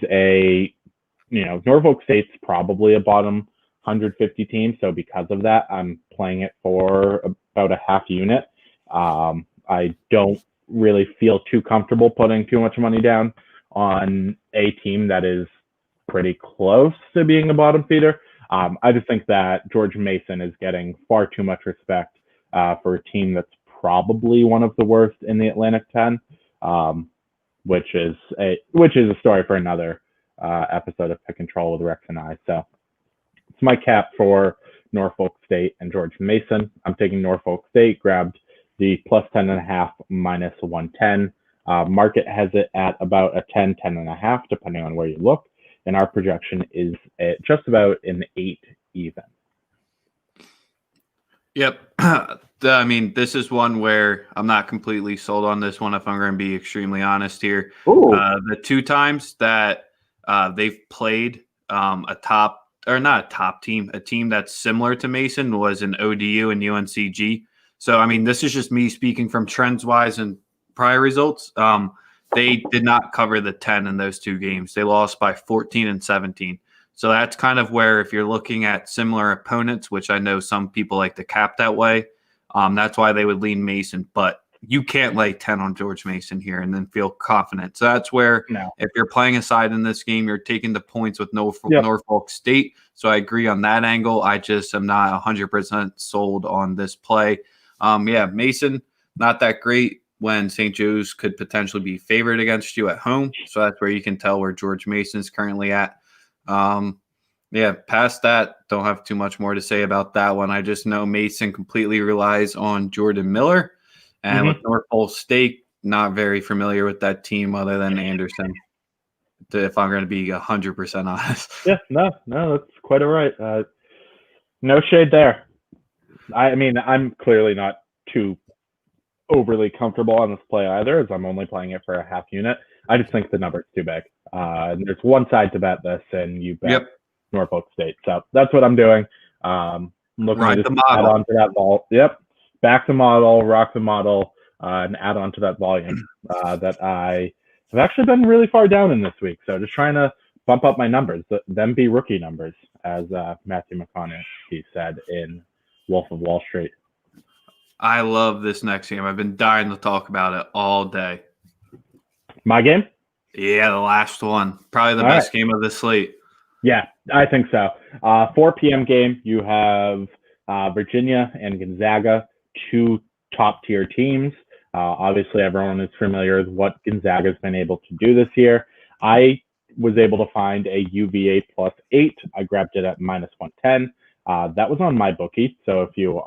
Norfolk State's probably a bottom 150 team. So because of that, I'm playing it for about a half unit. I don't really feel too comfortable putting too much money down on a team that is pretty close to being a bottom feeder. I just think that George Mason is getting far too much respect for a team that's probably one of the worst in the Atlantic 10, which is a story for another episode of Pick and Troll with Rex and I. So it's my cap for Norfolk State and George Mason. I'm taking Norfolk State, grabbed the plus 10.5 minus 110. Market has it at about a 10.5, depending on where you look. And our projection is at just about an 8 even. Yep. I mean, this is one where I'm not completely sold on this one, if I'm going to be extremely honest here. Ooh. The two times that they've played a top, or not a top team, a team that's similar to Mason was in ODU and UNCG. So, I mean, this is just me speaking from trends-wise and prior results. They did not cover the 10 in those two games. They lost by 14 and 17. So that's kind of where, if you're looking at similar opponents, which I know some people like to cap that way, that's why they would lean Mason. But you can't lay 10 on George Mason here and then feel confident. So that's where, if you're playing a side in this game, you're taking the points with Norfolk State. So I agree on that angle. I just am not 100% sold on this play. Mason, not that great when St. Joe's could potentially be favored against you at home. So that's where you can tell where George Mason is currently at. Past that, don't have too much more to say about that one. I just know Mason completely relies on Jordan Miller, and with Norfolk State, not very familiar with that team other than Anderson, if I'm going to be 100% honest. Yeah, no, that's quite all right. No shade there. I mean, I'm clearly not too overly comfortable on this play either, as I'm only playing it for a half unit. I just think the number's too big. There's one side to bet this, and you bet Norfolk State. So that's what I'm doing. Looking to just add on to that vol. Yep. Back the model, rock the model, and add on to that volume that I have actually been really far down in this week. So just trying to bump up my numbers, them be rookie numbers, as Matthew McConaughey said in Wolf of Wall Street. I love this next game. I've been dying to talk about it all day. My game? Yeah, the last one. Probably the best game of the slate. Yeah, I think so. 4 p.m. game. You have Virginia and Gonzaga, two top-tier teams. Obviously, everyone is familiar with what Gonzaga has been able to do this year. I was able to find a UVA +8. I grabbed it at -110. That was on my bookie. So if you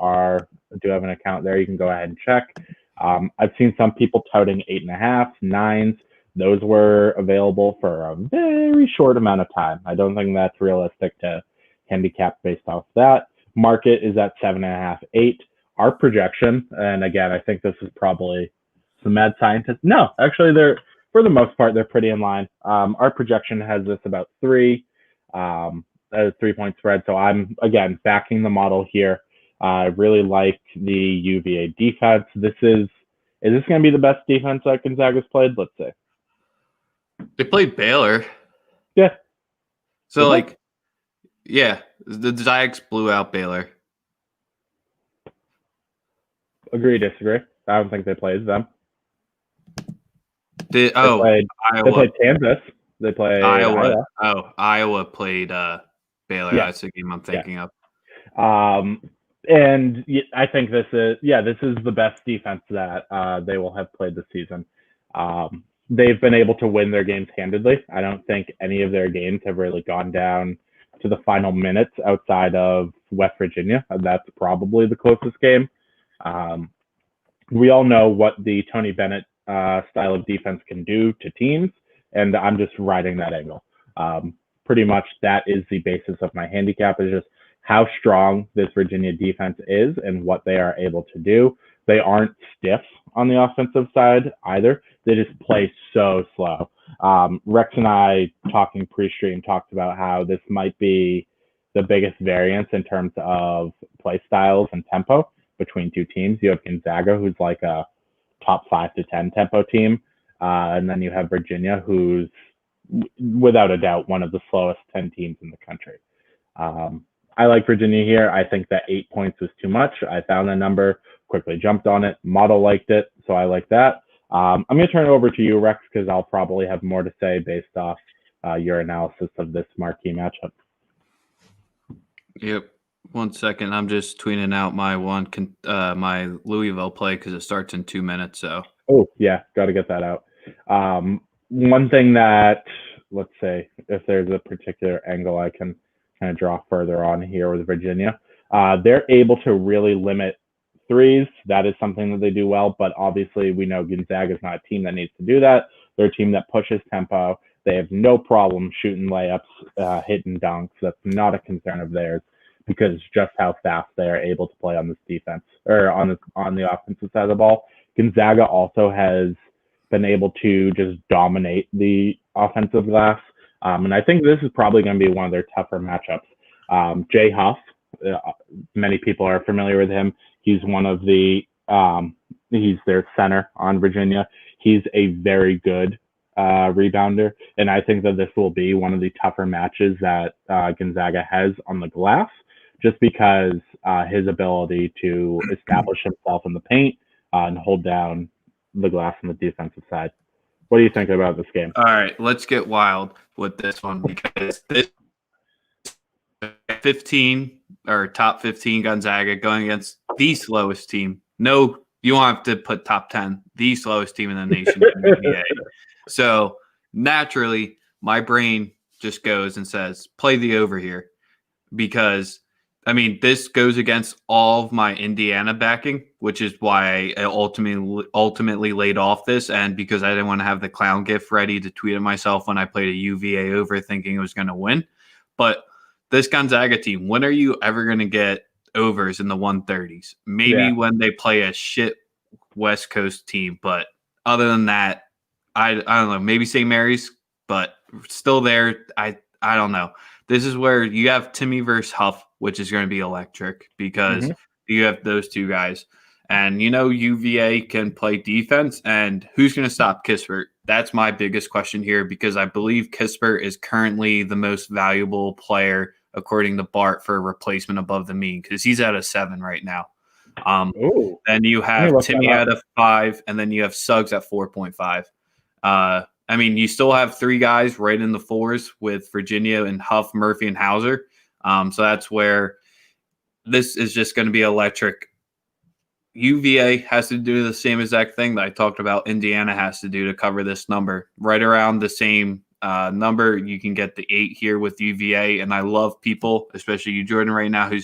do have an account there, you can go ahead and check. I've seen some people touting 8.5, 9s. Those were available for a very short amount of time. I don't think that's realistic to handicap based off that. Market is at 7.5, 8. Our projection, and again, I think this is probably some mad scientists. No, actually, for the most part, they're pretty in line. Our projection has this about 3. A 3-point spread. So I'm, again, backing the model here. I really like the UVA defense. Is this going to be the best defense that Gonzaga's played? Let's see. They played Baylor. Yeah. So, the Zags blew out Baylor. Agree, disagree. I don't think they played them. They played Kansas. They played Iowa. Iowa played Baylor. Yeah. That's the game I'm thinking of. And I think this is the best defense that they will have played this season. They've been able to win their games handedly. I don't think any of their games have really gone down to the final minutes outside of West Virginia. That's probably the closest game. We all know what the Tony Bennett style of defense can do to teams, and I'm just riding that angle. Pretty much that is the basis of my handicap, is just how strong this Virginia defense is and what they are able to do. They aren't stiff on the offensive side either. They just play so slow. Rex and I, talking pre-stream, talked about how this might be the biggest variance in terms of play styles and tempo between two teams. You have Gonzaga, who's like a top 5 to 10 tempo team. And then you have Virginia, who's without a doubt one of the slowest 10 teams in the country. I like Virginia here. I think that 8 points was too much. I found the number, quickly jumped on it. Model liked it, so I like that. I'm going to turn it over to you, Rex, because I'll probably have more to say based off your analysis of this marquee matchup. Yep. 1 second. I'm just tweeting out my my Louisville play because it starts in 2 minutes. So. Oh yeah, got to get that out. One thing that, let's say, if there's a particular angle I can kind of draw further on here with Virginia, they're able to really limit threes. That is something that they do well, but obviously we know Gonzaga is not a team that needs to do that. They're a team that pushes tempo. They have no problem shooting layups, hitting dunks. That's not a concern of theirs. because just how fast they are able to play on this defense or on the offensive side of the ball. Gonzaga also has been able to just dominate the offensive glass. And I think this is probably going to be one of their tougher matchups. Jay Huff, many people are familiar with him. He's one of the he's their center on Virginia. He's a very good rebounder, and I think that this will be one of the tougher matches that Gonzaga has on the glass, just because his ability to establish himself in the paint and hold down the glass on the defensive side. What do you think about this game? All right, let's get wild with this one, because this 15 or top 15 Gonzaga going against the slowest team. No, you won't have to put top 10, the slowest team in the nation in the NBA. So naturally, my brain just goes and says, play the over here, because I mean, this goes against all of my Indiana backing, which is why I ultimately laid off this, and because I didn't want to have the clown gif ready to tweet at myself when I played a UVA over thinking it was going to win. But this Gonzaga team, when are you ever going to get overs in the 130s? Maybe when they play a shit West Coast team, but other than that, I don't know. Maybe St. Mary's, but still there. I don't know. This is where you have Timmy versus Huff, which is going to be electric, because you have those two guys. And, UVA can play defense, and who's going to stop Kispert? That's my biggest question here, because I believe Kispert is currently the most valuable player, according to Bart, for a replacement above the mean, because he's at a 7 right now. Then you have Timmy at a 5, and then you have Suggs at 4.5. I mean, you still have 3 guys right in the 4s with Virginia and Huff, Murphy, and Hauser. So that's where this is just going to be electric. UVA has to do the same exact thing that I talked about Indiana has to do to cover this number. Right around the same number, you can get the 8 here with UVA. And I love people, especially you, Jordan, right now, who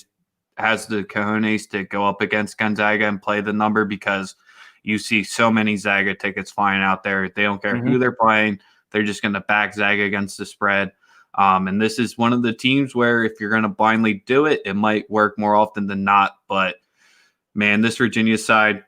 has the cojones to go up against Gonzaga and play the number, because you see so many Zaga tickets flying out there. They don't care who they're playing. They're just going to back Zaga against the spread. And this is one of the teams where if you're going to blindly do it, it might work more often than not. But, man, this Virginia side,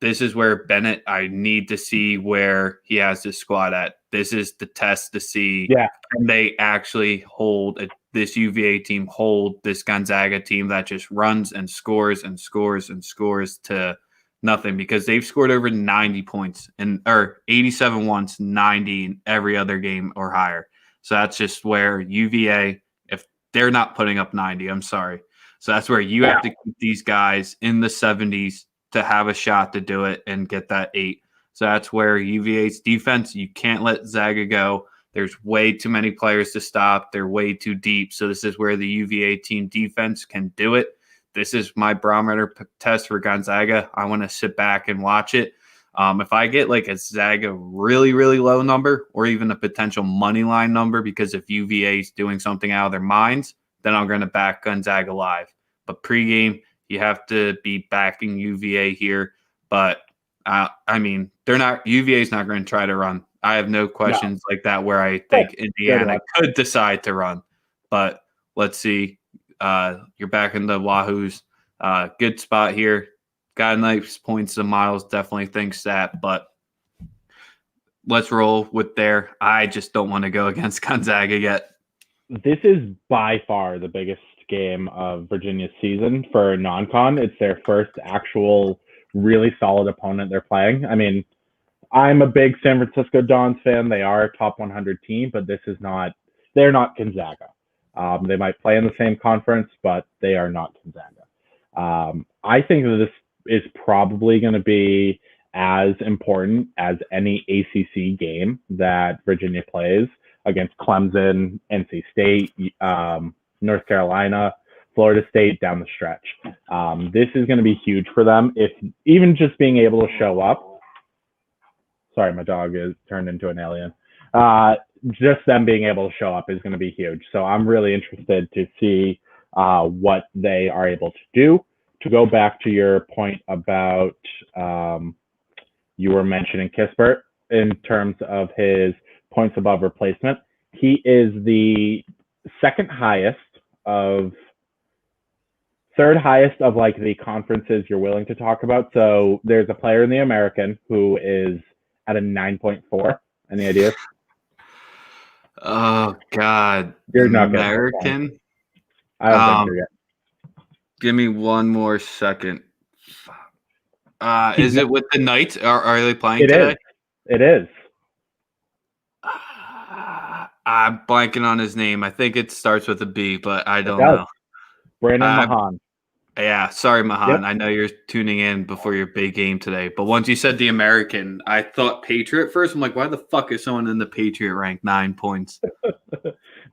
this is where Bennett, I need to see where he has his squad at. This is the test to see can they actually hold this UVA team, hold this Gonzaga team that just runs and scores and scores and scores to nothing, because they've scored over 90 points or 87 once, 90 in every other game or higher. So that's just where UVA, if they're not putting up 90, I'm sorry. So that's where you have to keep these guys in the 70s to have a shot to do it and get that 8. So that's where UVA's defense, you can't let Zaga go. There's way too many players to stop. They're way too deep. So this is where the UVA team defense can do it. This is my barometer test for Gonzaga. I want to sit back and watch it. If I get like a Zaga really, really low number, or even a potential money line number, because if UVA is doing something out of their minds, then I'm going to back Gonzaga live. But pregame, you have to be backing UVA here. But I mean, UVA is not going to try to run. I have no questions like that where I think Indiana could decide to run. But let's see. You're back in the Wahoos. Good spot here. Got a nice points to Miles. Definitely thinks that. But let's roll with there. I just don't want to go against Gonzaga yet. This is by far the biggest game of Virginia's season for non-con. It's their first actual really solid opponent they're playing. I mean, I'm a big San Francisco Dons fan. They are a top 100 team, but they're not Gonzaga. They might play in the same conference, but they are not Gonzaga. I think that this is probably going to be as important as any ACC game that Virginia plays against Clemson, NC State, North Carolina, Florida State down the stretch. This is going to be huge for them. If even just being able to show up. Sorry, my dog is turned into an alien. Just them being able to show up is going to be huge. So I'm really interested to see what they are able to do. To go back to your point about you were mentioning Kispert in terms of his points above replacement. He is the second highest of third highest of like the conferences you're willing to talk about. So there's a player in the American who is at a 9.4. Any ideas? Oh God, You're not getting American. I don't think you're getting. Give me one more second. Is it with the Knights? Are they playing today? It is. I'm blanking on his name. I think it starts with a B, but I don't know. Brandon Mahan. Yeah, sorry, Mahan. Yep. I know you're tuning in before your big game today, but once you said the American, I thought Patriot first. I'm like, why the fuck is someone in the Patriot rank 9 points?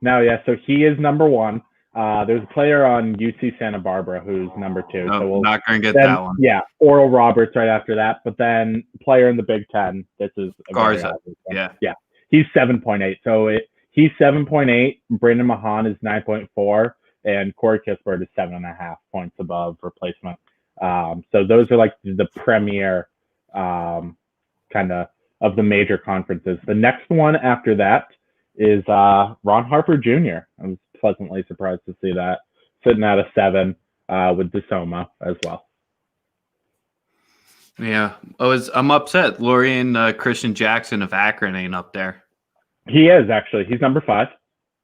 No, yeah. So he is number 1. There's a player on UC Santa Barbara who's number 2. Oh, so we'll not going to get that one. Yeah, Oral Roberts right after that. But then player in the Big Ten. This is Garza. Yeah. He's 7.8. So he's 7.8. Brandon Mahan is 9.4. And Corey Kispert is 7.5 points above replacement. So those are like the premier kind of the major conferences. The next one after that is Ron Harper Jr. I was pleasantly surprised to see that sitting at a 7 with DeSoma as well. Yeah, I'm upset. Lorian Christian Jackson of Akron ain't up there. He is actually. He's number 5.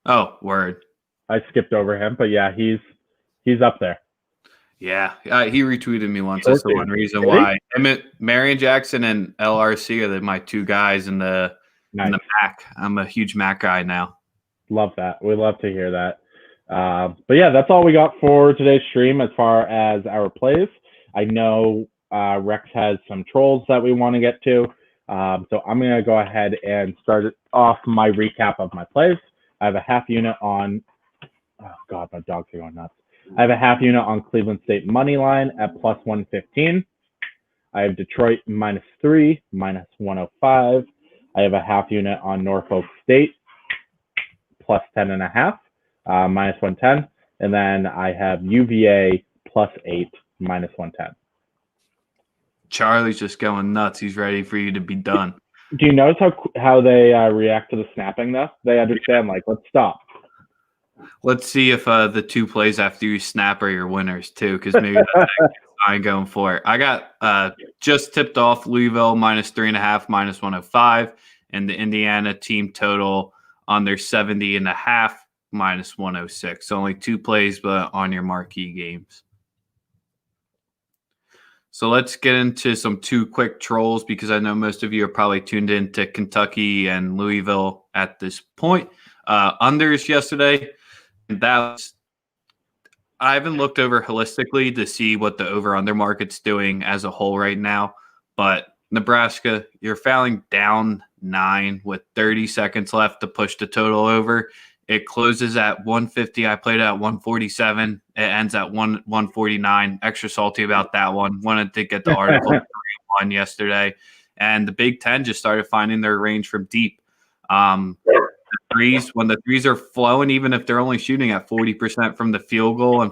Oh, word. I skipped over him, but yeah, he's up there. Yeah, he retweeted me once. That's the one reason why. Marion Jackson and LRC are my 2 guys in the MAC. I'm a huge MAC guy now. Love that. We love to hear that. But yeah, that's all we got for today's stream as far as our plays. I know Rex has some trolls that we want to get to. So I'm going to go ahead and start off my recap of my plays. I have a half unit on oh God, my dogs are going nuts. I have a half unit on Cleveland State money line at plus 115. I have Detroit -3, minus 105. I have a half unit on Norfolk State plus 10.5, minus 110. And then I have UVA +8, minus 110. Charlie's just going nuts. He's ready for you to be done. Do you notice how they react to the snapping though? They understand, like, let's stop. Let's see if the 2 plays after you snap are your winners too, because maybe that's I'm going for it. I got just tipped off Louisville -3.5, minus 105, and the Indiana team total on their 70.5, minus 106. So only 2 plays, but on your marquee games. So let's get into some 2 quick trolls because I know most of you are probably tuned in to Kentucky and Louisville at this point. Unders yesterday. I haven't looked over holistically to see what the over-under market's doing as a whole right now, but Nebraska, you're fouling down 9 with 30 seconds left to push the total over. It closes at 150. I played at 147. It ends at 149. Extra salty about that one. Wanted to get the article 3-1 yesterday, and the Big Ten just started finding their range from deep. When the threes are flowing, even if they're only shooting at 40% from the field goal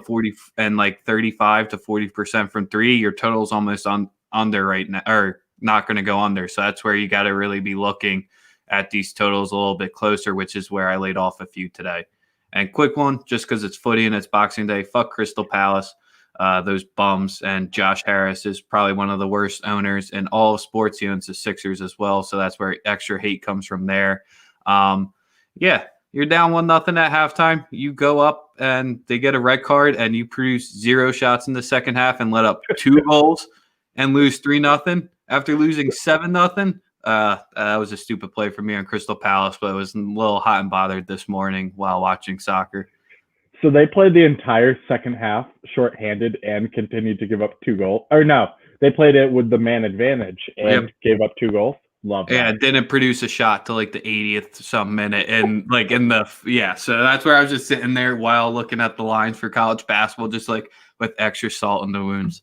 and like 35 to 40% from 3, your total's almost under right now, or not going to go under. So that's where you got to really be looking at these totals a little bit closer, which is where I laid off a few today. And quick one, just because it's footy and it's Boxing Day, fuck Crystal Palace, those bums. And Josh Harris is probably one of the worst owners in all of sports. He owns the Sixers as well, so that's where extra hate comes from there. Yeah, you're down 1-0 at halftime. You go up and they get a red card and you produce 0 shots in the second half and let up 2 goals and lose 3-0 after losing 7-0. That was a stupid play for me on Crystal Palace, but I was a little hot and bothered this morning while watching soccer. So they played the entire second half shorthanded and continued to give up 2 goals. Or no, they played it with the man advantage and gave up 2 goals. Love that. Yeah, it didn't produce a shot till like the 80th some minute. And like so that's where I was just sitting there while looking at the lines for college basketball, just like with extra salt in the wounds.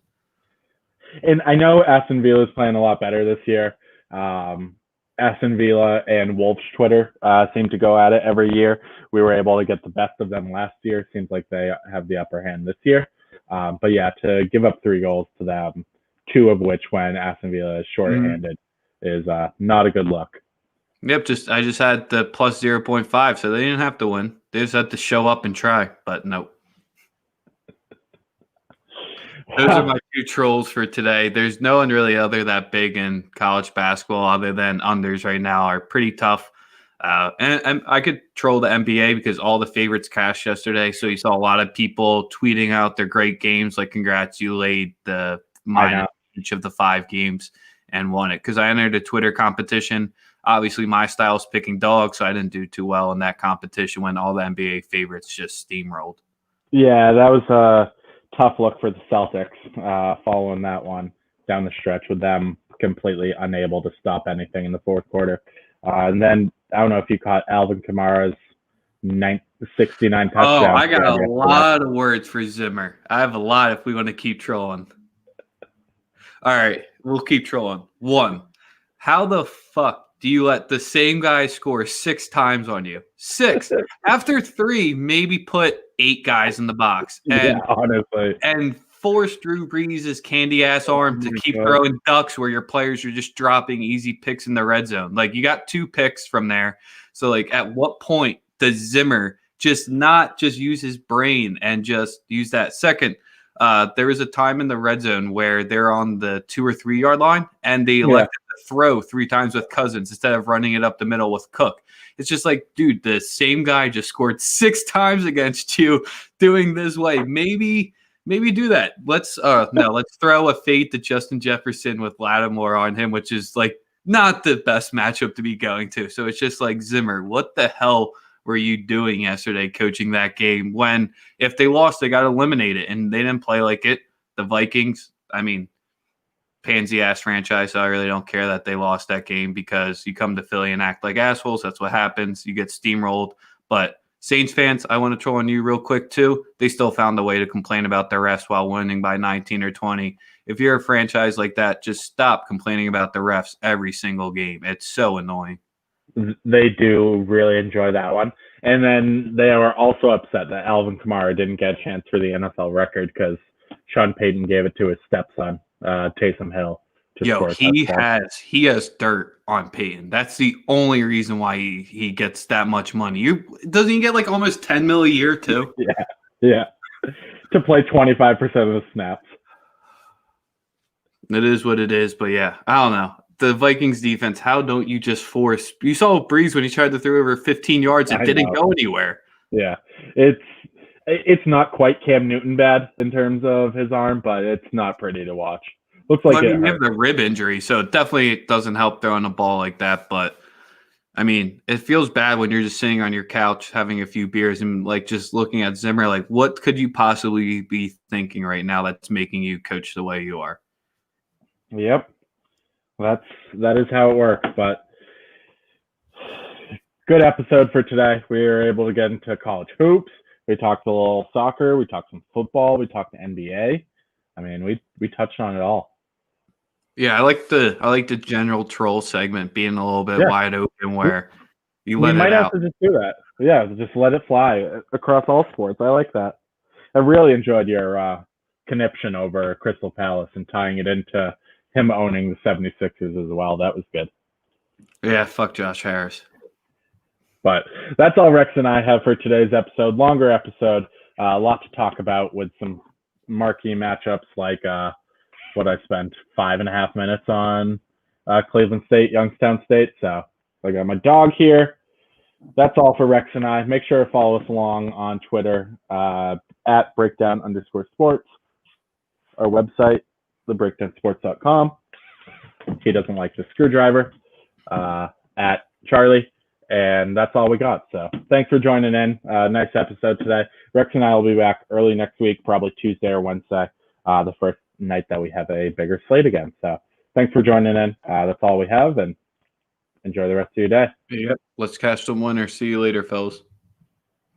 And I know Aston Villa is playing a lot better this year. Aston Villa and Wolves Twitter seem to go at it every year. We were able to get the best of them last year. Seems like they have the upper hand this year. But yeah, to give up 3 goals to them, 2 of which when Aston Villa is shorthanded, is not a good look. Yep, I just had the plus 0.5, so they didn't have to win. They just had to show up and try, but nope. Those are my two trolls for today. There's no one really other that big in college basketball other than unders right now are pretty tough. And I could troll the NBA because all the favorites cashed yesterday. So you saw a lot of people tweeting out their great games, like congrats, you laid the minus each of the 5 games and won it. Because I entered a Twitter competition. Obviously, my style is picking dogs, so I didn't do too well in that competition when all the NBA favorites just steamrolled. Yeah, that was a tough look for the Celtics following that one down the stretch with them completely unable to stop anything in the fourth quarter. And then I don't know if you caught Alvin Kamara's 69 touchdowns. Oh, I got a lot of words for Zimmer. I have a lot if we want to keep trolling. All right, we'll keep trolling. 1, how the fuck do you let the same guy score 6 times on you? 6. After 3, maybe put 8 guys in the box. And, yeah, honestly. And force Drew Brees' candy-ass arm to keep throwing ducks where your players are just dropping easy picks in the red zone. Like, you got 2 picks from there. So, like, at what point does Zimmer just not just use his brain and just use that? Second, there was a time in the red zone where they're on the 2 or 3 yard line and they elected to throw 3 times with Cousins instead of running it up the middle with Cook. It's just like, dude, the same guy just scored 6 times against you doing this way. Maybe do that. Let's throw a fade to Justin Jefferson with Lattimore on him, which is like not the best matchup to be going to. So it's just like, Zimmer, what the hell were you doing yesterday coaching that game when if they lost, they got eliminated and they didn't play like it? The Vikings, I mean, pansy ass franchise. So I really don't care that they lost that game because you come to Philly and act like assholes. That's what happens. You get steamrolled. But Saints fans, I want to troll on you real quick too. They still found a way to complain about their refs while winning by 19 or 20. If you're a franchise like that, just stop complaining about the refs every single game. It's so annoying. They do really enjoy that one. And then they are also upset that Alvin Kamara didn't get a chance for the NFL record because Sean Payton gave it to his stepson, Taysom Hill. Yo, he has dirt on Peyton. That's the only reason why he gets that much money. Doesn't he get like almost $10 million a year too? Yeah. To play 25% of the snaps. It is what it is, but yeah, I don't know. The Vikings defense, how don't you just force? You saw Brees when he tried to throw over 15 yards and didn't go anywhere. Yeah, it's not quite Cam Newton bad in terms of his arm, but it's not pretty to watch. Looks like you have the rib injury, so it definitely doesn't help throwing a ball like that. But I mean, it feels bad when you're just sitting on your couch having a few beers and like just looking at Zimmer. Like, what could you possibly be thinking right now that's making you coach the way you are? Yep, that is how it works. But good episode for today. We were able to get into college hoops. We talked a little soccer. We talked some football. We talked NBA. I mean, we touched on it all. Yeah, I like the general troll segment being a little bit wide open where you let it out. We might have to just do that. Yeah, just let it fly across all sports. I like that. I really enjoyed your conniption over Crystal Palace and tying it into him owning the 76ers as well. That was good. Yeah, fuck Josh Harris. But that's all Rex and I have for today's episode. Longer episode. A lot to talk about with some marquee matchups like what I spent 5.5 minutes on Cleveland State, Youngstown State. So I got my dog here. That's all for Rex and I. Make sure to follow us along on Twitter at breakdown_sports. Our website, thebreakdownsports.com. He doesn't like the screwdriver at Charlie. And that's all we got. So thanks for joining in. Nice episode today. Rex and I will be back early next week, probably Tuesday or Wednesday, the first night that we have a bigger slate again. So thanks for joining in. That's all we have, and enjoy the rest of your day. Yep. Let's catch some winners. See you later, fellas.